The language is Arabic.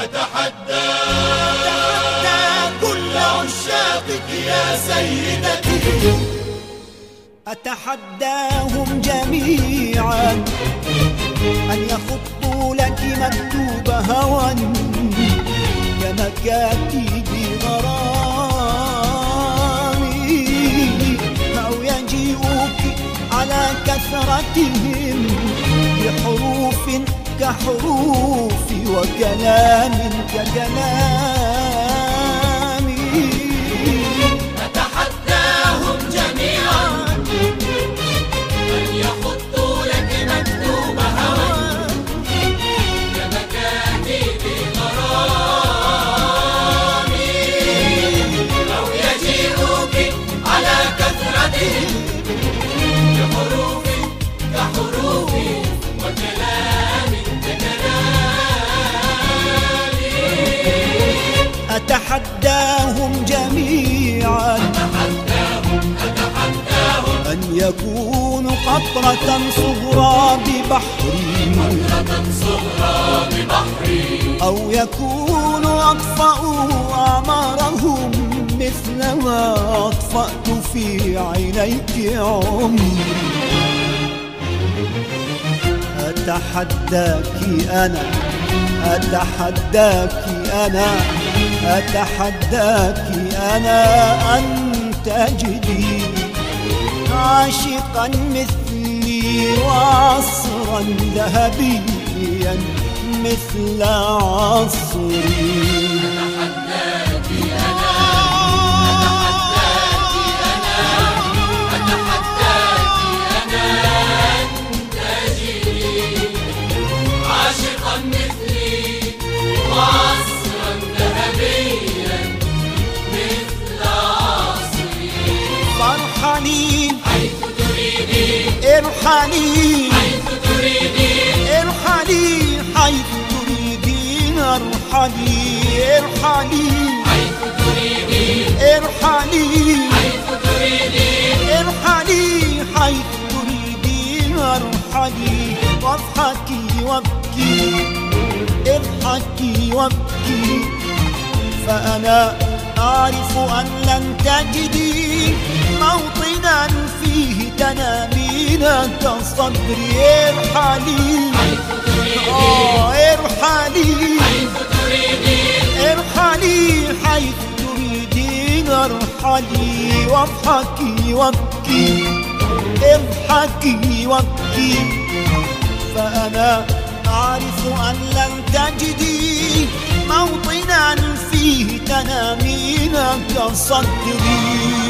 أتحدى كل عشاقك يا سيدتي، أتحداهم جميعا أن يخطوا لك مكتوب هوى كمكاتب غرامي، أو يجيئوك على كثرتهم بحروف كحروفي وكلام ككلامي. أتحداهم جميعا أن يخطوا لك مكتوب هوى كمكاتب غرامي، أو يجيئوك على كثرتهم بحروف كحروفي وكلام ككلامي. أتحداهم جميعا أن يكونوا قطرة صغرى ببحري، أو يكونوا أطفأوا أعمارهم مثلما أطفأت في عينيك عمري. أتحداك أنا، أتحداك أنا، أتحداك أنا أن تجدي عاشقا مثلي وعصرا ذهبيا مثل عصري. أتحداك أنا، أتحداك أنا أن تجدي عاشقا مثلي وعصرا ذهبيا مثل عصري. فارحلي حيث تريدي، ارحلي حيث تريدي، ارحلي حيث تريدين، ارحلي ارحلي حيث تريدي، ارحلي حيث تريدي، ارحلي حيث تريدين، ارحلي واضحكي وابكي، اضحكي وابكي، فأنا أعرف أن لن تجدي موطنا فيه تنامين كصدري. ارحلي ارحلي ارحلي حيث تريدين، ارحلي واضحكي وابكي، اضحكي وابكي، فأنا أعرف أن لن تجدي موطنا فيه تنامين كصدري.